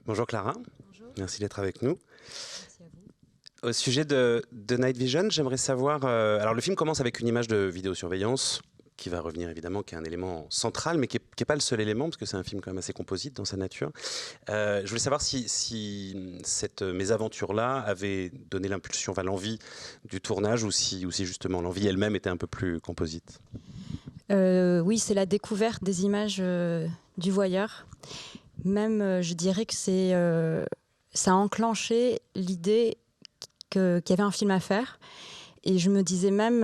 Bonjour Clara, Bonjour, merci d'être avec nous. merci à vous. Au sujet de Night Vision, j'aimerais savoir... alors le film commence avec une image de vidéosurveillance qui va revenir évidemment, qui est un élément central, mais qui est pas le seul élément, parce que c'est un film quand même assez composite dans sa nature. Je voulais savoir si cette mésaventure-là avait donné l'impulsion, enfin l'envie du tournage, ou si justement l'envie elle-même était un peu plus composite. Oui, c'est la découverte des images du voyeur. Même, je dirais que ça a enclenché l'idée qu'il y avait un film à faire. Et je me disais même,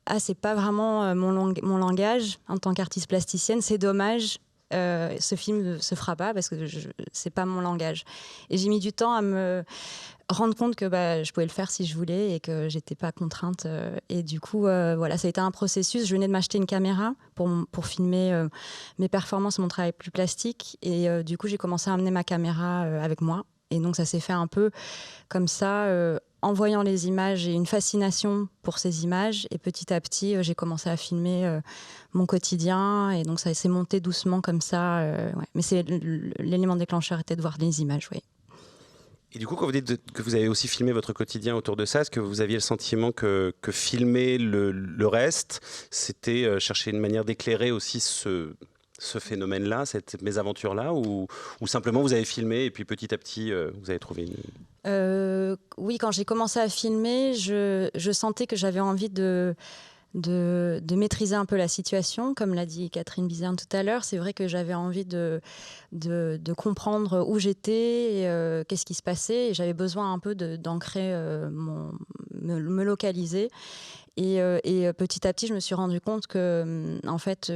ah, c'est pas vraiment mon langage en tant qu'artiste plasticienne, c'est dommage. Ce film ne se fera pas parce que c'est pas mon langage. Et j'ai mis du temps à me rendre compte que je pouvais le faire si je voulais et que j'étais pas contrainte. Et du coup, voilà, ça a été un processus. Je venais de m'acheter une caméra pour filmer mes performances, mon travail plus plastique. Et du coup, j'ai commencé à amener ma caméra avec moi. Et donc, ça s'est fait un peu comme ça, en voyant les images. J'ai une fascination pour ces images. Et petit à petit, j'ai commencé à filmer mon quotidien. Et donc, ça s'est monté doucement comme ça. Ouais. Mais l'élément déclencheur était de voir les images, oui. Et du coup, quand vous dites que vous avez aussi filmé votre quotidien autour de ça, est-ce que vous aviez le sentiment que filmer le reste, c'était chercher une manière d'éclairer aussi ce phénomène-là, cette mésaventure-là, ou simplement vous avez filmé et puis petit à petit, vous avez trouvé une... Oui, quand j'ai commencé à filmer, je sentais que j'avais envie de maîtriser un peu la situation. Comme l'a dit Catherine Bizerne tout à l'heure, c'est vrai que j'avais envie de comprendre où j'étais, qu'est-ce qui se passait. Et j'avais besoin un peu d'ancrer, me localiser. Et petit à petit, je me suis rendu compte que, en fait,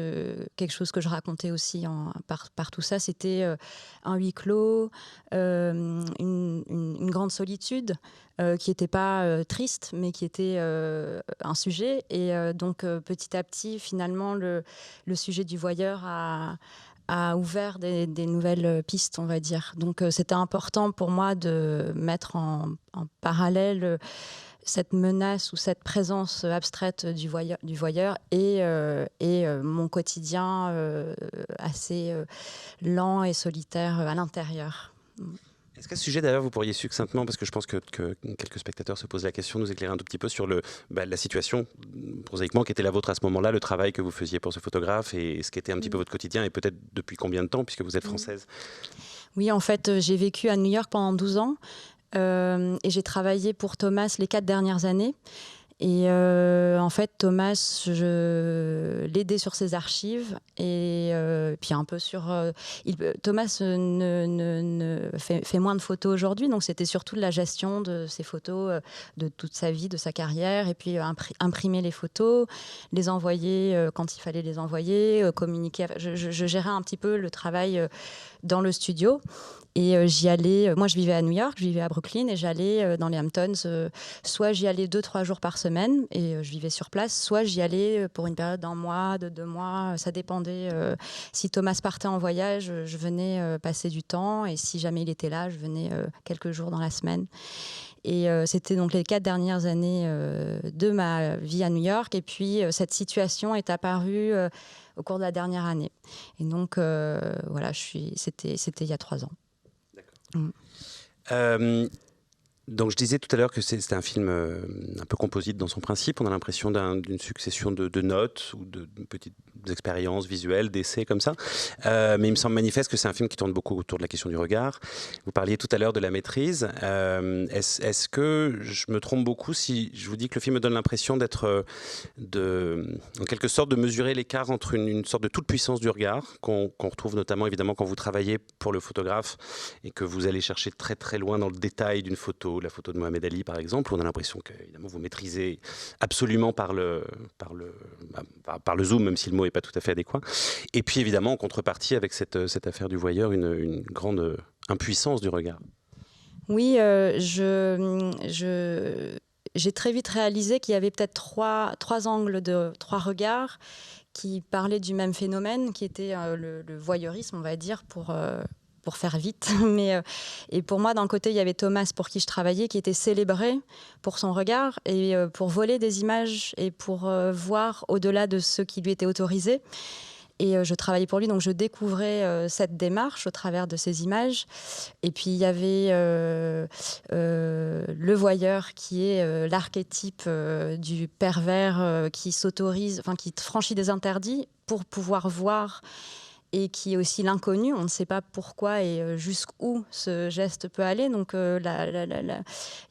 quelque chose que je racontais aussi par tout ça, c'était un huis clos, une grande solitude qui n'était pas triste, mais qui était un sujet. Et donc, petit à petit, finalement, le sujet du voyeur a ouvert des nouvelles pistes, on va dire. Donc, c'était important pour moi de mettre en parallèle cette menace ou cette présence abstraite du voyeur et mon quotidien assez lent et solitaire à l'intérieur. Est-ce qu'à ce sujet, d'ailleurs, vous pourriez succinctement, parce que je pense que quelques spectateurs se posent la question, nous éclairer un tout petit peu sur la situation, prosaïquement, qui était la vôtre à ce moment-là, le travail que vous faisiez pour ce photographe et ce qui était un petit peu votre quotidien, et peut-être depuis combien de temps, puisque vous êtes française? Oui, en fait, j'ai vécu à New York pendant 12 ans et j'ai travaillé pour Thomas les 4 dernières années. Et en fait, Thomas, je l'aidais sur ses archives et puis un peu sur... Thomas fait moins de photos aujourd'hui, donc c'était surtout de la gestion de ses photos, de toute sa vie, de sa carrière, et puis imprimer les photos, les envoyer quand il fallait les envoyer, communiquer. Je gérais un petit peu le travail dans le studio. Et j'y allais, moi je vivais à New York, je vivais à Brooklyn et j'allais dans les Hamptons, soit j'y allais 2-3 jours par semaine et je vivais sur place, soit j'y allais pour une période d'1 mois, de 2 mois, ça dépendait. Si Thomas partait en voyage, je venais passer du temps et si jamais il était là, je venais quelques jours dans la semaine. Et c'était donc les 4 dernières années de ma vie à New York et puis cette situation est apparue au cours de la dernière année. Et donc voilà, c'était il y a 3 ans. Donc je disais tout à l'heure que c'était un film un peu composite dans son principe. On a l'impression d'une succession de notes ou de petites expériences visuelles, d'essais comme ça. Mais il me semble manifeste que c'est un film qui tourne beaucoup autour de la question du regard. Vous parliez tout à l'heure de la maîtrise. Est-ce que je me trompe beaucoup si je vous dis que le film me donne l'impression d'être, en quelque sorte, de mesurer l'écart entre une sorte de toute-puissance du regard qu'on retrouve notamment évidemment quand vous travaillez pour le photographe et que vous allez chercher très très loin dans le détail d'une photo, la photo de Mohamed Ali par exemple, où on a l'impression que évidemment vous maîtrisez absolument par le zoom, même si le mot n'est pas tout à fait adéquat. Et puis évidemment en contrepartie avec cette affaire du voyeur, une grande impuissance du regard. Oui, j'ai très vite réalisé qu'il y avait peut-être trois angles de 3 regards qui parlaient du même phénomène, qui était le voyeurisme, on va dire, pour faire vite. Et pour moi, d'un côté, il y avait Thomas, pour qui je travaillais, qui était célébré pour son regard et pour voler des images et pour voir au-delà de ce qui lui était autorisé. Et je travaillais pour lui, donc je découvrais cette démarche au travers de ces images. Et puis il y avait le voyeur qui est l'archétype du pervers qui s'autorise, enfin qui franchit des interdits pour pouvoir voir, et qui est aussi l'inconnu. On ne sait pas pourquoi et jusqu'où ce geste peut aller. Donc il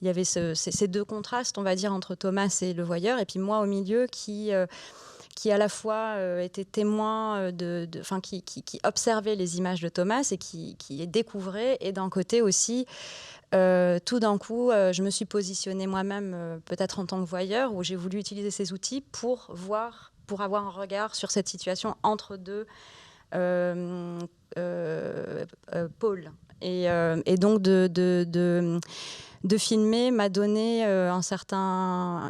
y avait ces deux contrastes, on va dire, entre Thomas et le voyeur, et puis moi au milieu qui à la fois était témoin, qui observait les images de Thomas et qui les découvrait, et d'un côté aussi, tout d'un coup, je me suis positionnée moi-même, peut-être en tant que voyeur, où j'ai voulu utiliser ces outils pour voir, pour avoir un regard sur cette situation entre deux pôles. Et donc de filmer m'a donné un certain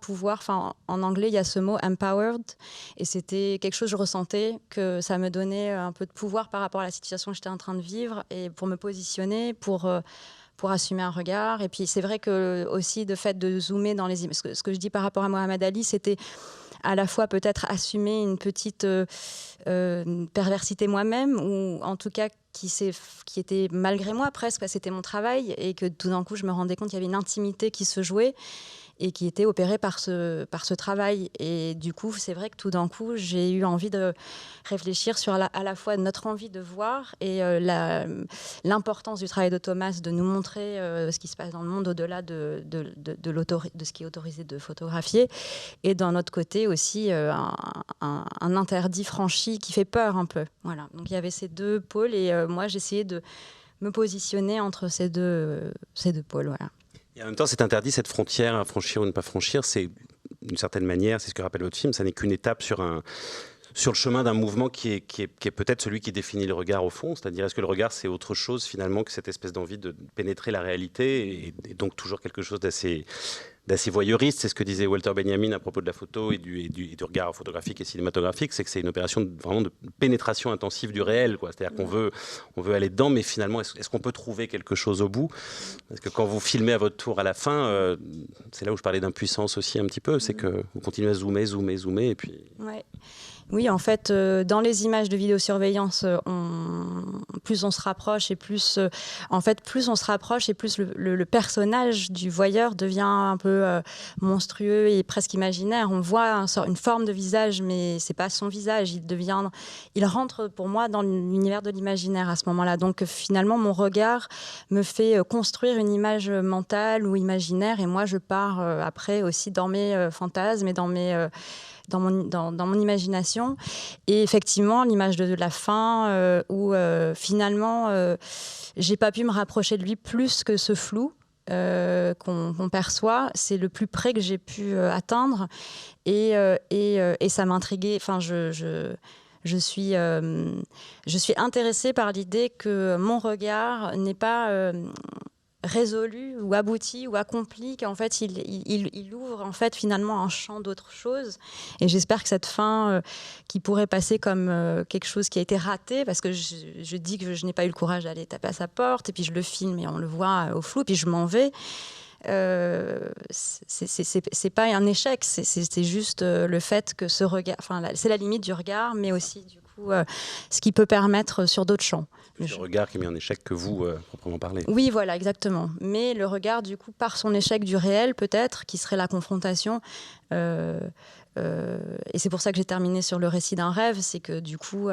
pouvoir. Enfin, en anglais, il y a ce mot empowered, et c'était quelque chose que je ressentais, que ça me donnait un peu de pouvoir par rapport à la situation que j'étais en train de vivre, et pour me positionner, pour assumer un regard. Et puis c'est vrai que aussi, de fait de zoomer dans les images, ce que je dis par rapport à Mohamed Ali, c'était à la fois peut-être assumer une petite perversité moi-même, ou en tout cas qui était malgré moi presque, c'était mon travail, et que tout d'un coup je me rendais compte qu'il y avait une intimité qui se jouait et qui était opérée par ce travail. Et du coup, c'est vrai que tout d'un coup, j'ai eu envie de réfléchir sur à la fois notre envie de voir et l'importance du travail de Thomas, de nous montrer ce qui se passe dans le monde au-delà de ce qui est autorisé de photographier, et d'un autre côté aussi un interdit franchi qui fait peur un peu. Voilà. Donc il y avait ces deux pôles, et moi j'essayais de me positionner entre ces deux pôles. Voilà. Et en même temps, cet interdit, cette frontière à franchir ou ne pas franchir, c'est d'une certaine manière, c'est ce que rappelle votre film, ça n'est qu'une étape sur le chemin d'un mouvement qui est peut-être celui qui définit le regard au fond. C'est-à-dire, est-ce que le regard, c'est autre chose finalement que cette espèce d'envie de pénétrer la réalité, et donc toujours quelque chose d'assez voyeuriste. C'est ce que disait Walter Benjamin à propos de la photo et du regard photographique et cinématographique, c'est que c'est une opération vraiment de pénétration intensive du réel, quoi. C'est-à-dire qu'on veut aller dedans, mais finalement, est-ce qu'on peut trouver quelque chose au bout? Parce que quand vous filmez à votre tour à la fin, c'est là où je parlais d'impuissance aussi un petit peu, c'est que vous continuez à zoomer, et puis... Ouais. Oui, en fait, dans les images de vidéosurveillance, plus on se rapproche, et plus le personnage du voyeur devient un peu monstrueux et presque imaginaire. On voit une forme de visage, mais c'est pas son visage. Il rentre pour moi dans l'univers de l'imaginaire à ce moment-là. Donc finalement, mon regard me fait construire une image mentale ou imaginaire, et moi je pars après aussi dans mes fantasmes et dans mon imagination. Et effectivement, l'image de la fin, où finalement, j'ai pas pu me rapprocher de lui plus que ce flou qu'on perçoit, c'est le plus près que j'ai pu atteindre. Et ça m'intriguait. Enfin, je suis intéressée par l'idée que mon regard n'est pas résolu ou abouti ou accompli, qu'en fait il ouvre en fait finalement un champ d'autre chose. Et j'espère que cette fin qui pourrait passer comme quelque chose qui a été raté, parce que je dis que je n'ai pas eu le courage d'aller taper à sa porte, et puis je le filme et on le voit au flou, puis je m'en vais. C'est pas un échec, c'est juste le fait que ce regard, enfin c'est la limite du regard, mais aussi du coup ce qui peut permettre sur d'autres champs. Le regard qui est mis en échec que vous, proprement parlé. Oui, voilà, exactement. Mais le regard, du coup, par son échec du réel, peut-être, qui serait la confrontation. Et c'est pour ça que j'ai terminé sur le récit d'un rêve, c'est que du coup,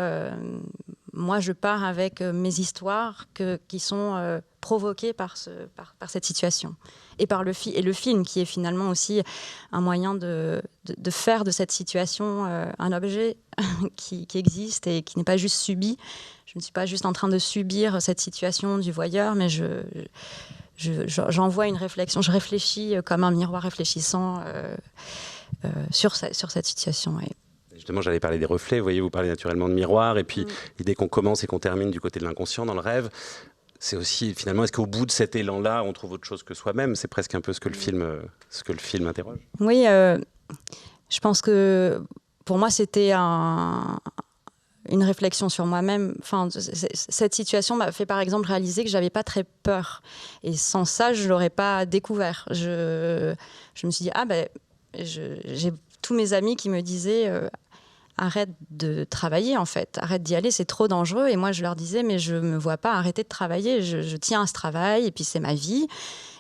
moi, je pars avec mes histoires qui sont provoquées par cette situation. Et par le film, qui est finalement aussi un moyen de faire de cette situation un objet qui existe et qui n'est pas juste subi. Je ne suis pas juste en train de subir cette situation du voyeur, mais j'envoie une réflexion. Je réfléchis comme un miroir réfléchissant sur cette situation. Ouais. Justement, j'allais parler des reflets. Vous voyez, vous parlez naturellement de miroir. Et puis, l'idée qu'on commence et qu'on termine du côté de l'inconscient, dans le rêve, c'est aussi, finalement, est-ce qu'au bout de cet élan-là, on trouve autre chose que soi-même? C'est presque un peu ce que le film interroge. Oui, je pense que pour moi, c'était une réflexion sur moi-même. Enfin, cette situation m'a fait par exemple réaliser que j'avais pas très peur, et sans ça je l'aurais pas découvert. Je me suis dit j'ai tous mes amis qui me disaient arrête de travailler en fait, arrête d'y aller, c'est trop dangereux. Et moi je leur disais mais je me vois pas arrêter de travailler, je tiens à ce travail et puis c'est ma vie.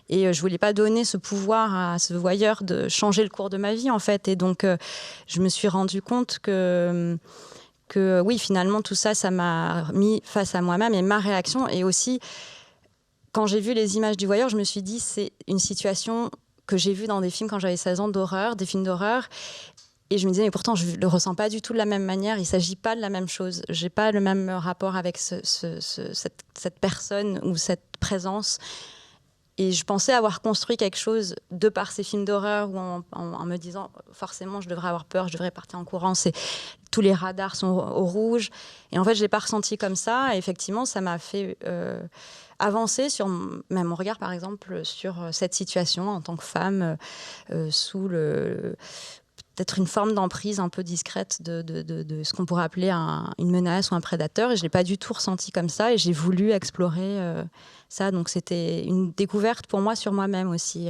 Et je voulais pas donner ce pouvoir à ce voyeur de changer le cours de ma vie en fait. Et donc je me suis rendu compte que oui, finalement tout ça, ça m'a mis face à moi-même et ma réaction. Et aussi quand j'ai vu les images du voyeur, je me suis dit c'est une situation que j'ai vue dans des films quand j'avais 16 ans d'horreur, des films d'horreur. Et je me disais, mais pourtant, je ne le ressens pas du tout de la même manière. Il ne s'agit pas de la même chose. Je n'ai pas le même rapport avec cette personne ou cette présence. Et je pensais avoir construit quelque chose de par ces films d'horreur, en me disant, forcément, je devrais avoir peur, je devrais partir en courant. Tous les radars sont au rouge. Et en fait, je ne l'ai pas ressenti comme ça. Et effectivement, ça m'a fait avancer sur même mon regard, par exemple, sur cette situation en tant que femme, sous peut-être une forme d'emprise un peu discrète de ce qu'on pourrait appeler une menace ou un prédateur. Et je ne l'ai pas du tout ressenti comme ça. Et j'ai voulu explorer ça. Donc c'était une découverte pour moi sur moi-même aussi,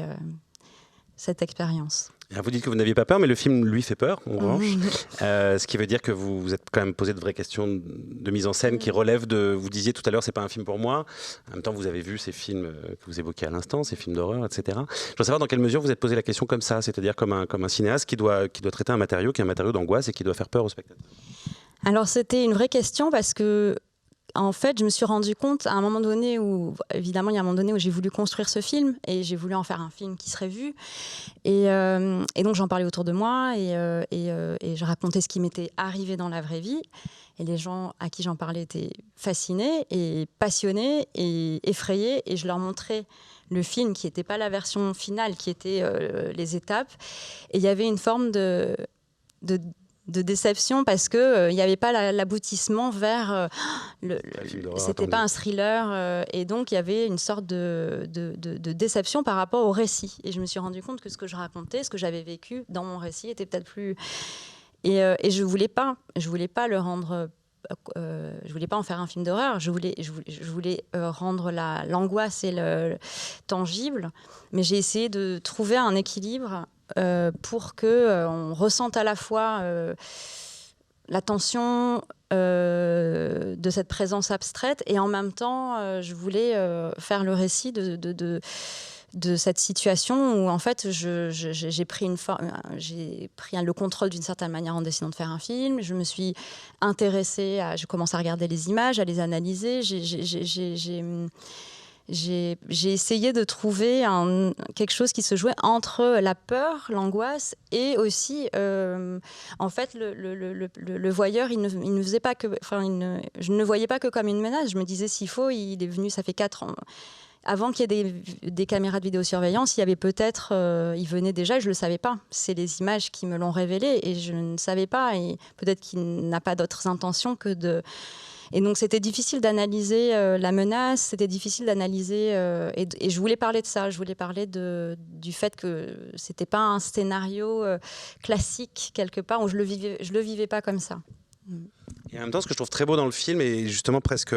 cette expérience. Alors vous dites que vous n'aviez pas peur, mais le film lui fait peur, en revanche. Ce qui veut dire que vous vous êtes quand même posé de vraies questions de mise en scène qui relèvent de... Vous disiez tout à l'heure, c'est pas un film pour moi. En même temps, vous avez vu ces films que vous évoquiez à l'instant, ces films d'horreur, etc. Je veux savoir dans quelle mesure vous êtes posé la question comme ça, c'est-à-dire comme un cinéaste qui doit traiter un matériau qui est un matériau d'angoisse et qui doit faire peur au spectateur. Alors c'était une vraie question parce que en fait, je me suis rendu compte à un moment donné où, évidemment, il y a un moment donné où j'ai voulu construire ce film et j'ai voulu en faire un film qui serait vu. Et donc, j'en parlais autour de moi et je racontais ce qui m'était arrivé dans la vraie vie. Et les gens à qui j'en parlais étaient fascinés et passionnés et effrayés. Et je leur montrais le film qui n'était pas la version finale, qui était les étapes. Et il y avait une forme de déception parce que il n'y avait pas l'aboutissement vers c'était pas un thriller et donc il y avait une sorte de déception par rapport au récit et je me suis rendu compte que ce que je racontais, ce que j'avais vécu dans mon récit était peut-être plus et je voulais pas le rendre je voulais pas en faire un film d'horreur, je voulais rendre l'angoisse et le tangible, mais j'ai essayé de trouver un équilibre pour qu'on ressente à la fois la tension de cette présence abstraite et en même temps, je voulais faire le récit de cette situation où en fait j'ai pris le contrôle d'une certaine manière en décidant de faire un film. Je me suis intéressée je commence à regarder les images, à les analyser. J'ai essayé de trouver quelque chose qui se jouait entre la peur, l'angoisse et aussi, en fait, le voyeur, il ne faisait pas que, je ne le voyais pas que comme une menace. Je me disais, s'il faut, il est venu, ça fait 4 ans. Avant qu'il y ait des caméras de vidéosurveillance, il y avait peut-être, il venait déjà, je ne le savais pas. C'est les images qui me l'ont révélé et je ne savais pas. Et peut-être qu'il n'a pas d'autres intentions que de... Et donc, c'était difficile d'analyser la menace, c'était difficile d'analyser... et je voulais parler de ça, je voulais parler du fait que ce n'était pas un scénario classique, quelque part, où je le vivais pas comme ça. Et en même temps, ce que je trouve très beau dans le film, et justement presque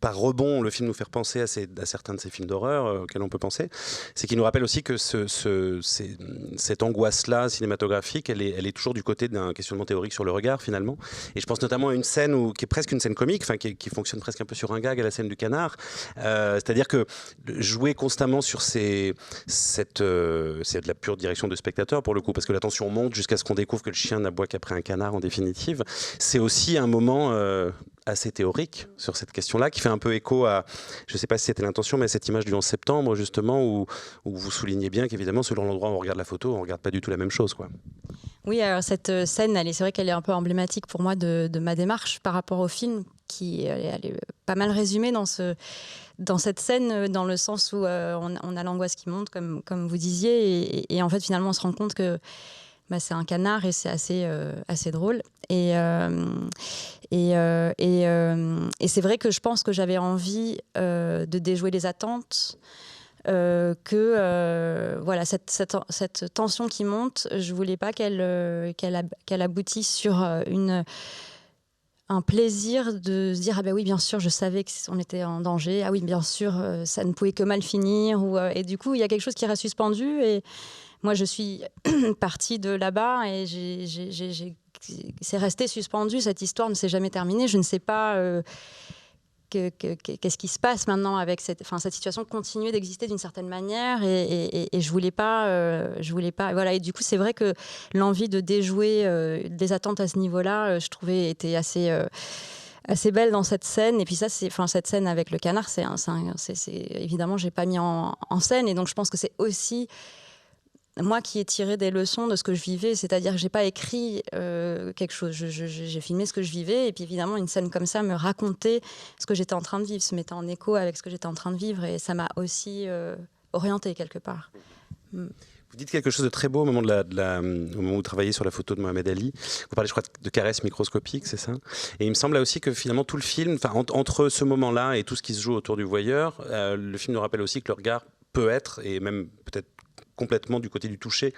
par rebond, le film nous fait repenser à certains de ces films d'horreur auxquels on peut penser, c'est qu'il nous rappelle aussi que cette angoisse-là cinématographique, elle est toujours du côté d'un questionnement théorique sur le regard, finalement. Et je pense notamment à une scène qui est presque une scène comique, qui fonctionne presque un peu sur un gag, à la scène du canard. C'est-à-dire que jouer constamment sur c'est de la pure direction de spectateur, pour le coup, parce que la tension monte jusqu'à ce qu'on découvre que le chien n'aboie qu'après un canard, en définitive. C'est aussi un moment assez théorique sur cette question-là, qui fait un peu écho à, je ne sais pas si c'était l'intention, mais cette image du 11 septembre, justement, où vous soulignez bien qu'évidemment, selon l'endroit où on regarde la photo, on ne regarde pas du tout la même chose, quoi. Oui, alors cette scène, c'est vrai qu'elle est un peu emblématique pour moi de ma démarche par rapport au film, elle est pas mal résumée dans cette scène, dans le sens où on a l'angoisse qui monte, comme vous disiez, et en fait, finalement, on se rend compte que c'est un canard et c'est assez drôle. Et c'est vrai que je pense que j'avais envie de déjouer les attentes, voilà, cette tension qui monte, je voulais pas qu'elle aboutisse sur un plaisir de se dire ah ben oui, bien sûr, je savais qu'on était en danger, ah oui, bien sûr, ça ne pouvait que mal finir, et du coup il y a quelque chose qui reste suspendu. Et moi, je suis partie de là-bas et j'ai c'est resté suspendu, cette histoire ne s'est jamais terminée. Je ne sais pas qu'est-ce qui se passe maintenant avec cette situation continue d'exister d'une certaine manière et je voulais pas, voilà. Et du coup, c'est vrai que l'envie de déjouer des attentes à ce niveau-là, je trouvais était assez belle dans cette scène. Et puis ça, cette scène avec le canard, évidemment, j'ai pas mis en scène. Et donc, je pense que c'est aussi moi qui ai tiré des leçons de ce que je vivais, c'est-à-dire que j'ai pas écrit quelque chose, j'ai filmé ce que je vivais, et puis évidemment une scène comme ça me racontait ce que j'étais en train de vivre, se mettait en écho avec ce que j'étais en train de vivre, et ça m'a aussi orientée quelque part. Vous dites quelque chose de très beau au moment, au moment où vous travaillez sur la photo de Mohamed Ali. Vous parlez, je crois, de caresses microscopiques, c'est ça? Et il me semble là aussi que finalement tout le film, entre ce moment-là et tout ce qui se joue autour du voyeur, le film nous rappelle aussi que le regard peut être, et même peut-être complètement du côté du toucher,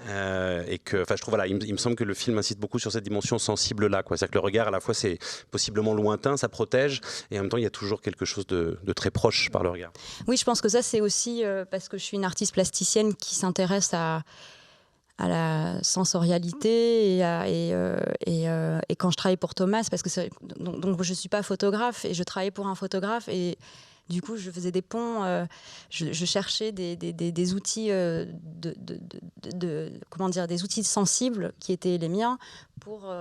et que, je trouve, voilà, il me semble que le film insiste beaucoup sur cette dimension sensible là, quoi. C'est-à-dire que le regard, à la fois, c'est possiblement lointain, ça protège, et en même temps, il y a toujours quelque chose de très proche par le regard. Oui, je pense que ça, c'est aussi parce que je suis une artiste plasticienne qui s'intéresse à la sensorialité et quand je travaille pour Thomas, parce que donc je suis pas photographe et je travaillais pour un photographe et du coup je faisais des ponts, je cherchais des outils comment dire, des outils sensibles qui étaient les miens pour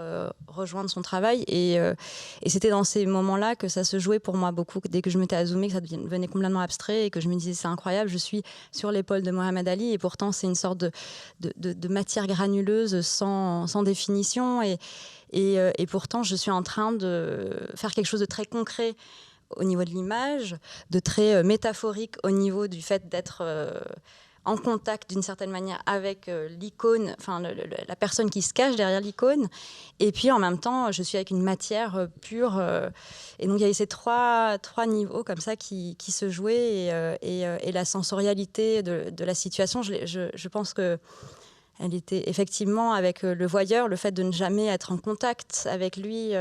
rejoindre son travail et c'était dans ces moments-là que ça se jouait pour moi beaucoup. Dès que je m'étais à zoomer, que ça devenait complètement abstrait et que je me disais c'est incroyable, je suis sur l'épaule de Mohamed Ali et pourtant c'est une sorte de matière granuleuse sans définition et pourtant je suis en train de faire quelque chose de très concret au niveau de l'image, de très métaphorique au niveau du fait d'être en contact d'une certaine manière avec l'icône, la personne qui se cache derrière l'icône. Et puis en même temps, je suis avec une matière pure. Et donc il y avait ces trois niveaux comme ça qui se jouaient. Et la sensorialité de la situation, je pense que elle était effectivement avec le voyeur, le fait de ne jamais être en contact avec lui.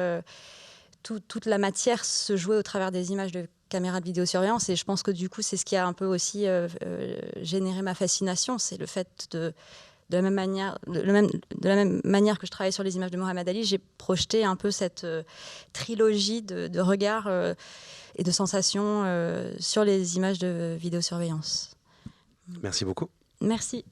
Toute la matière se jouait au travers des images de caméras de vidéosurveillance et je pense que du coup c'est ce qui a un peu aussi généré ma fascination, c'est le fait de la même manière que je travaillais sur les images de Mohamed Ali, j'ai projeté un peu cette trilogie de regards et de sensations sur les images de vidéosurveillance. Merci beaucoup. Merci.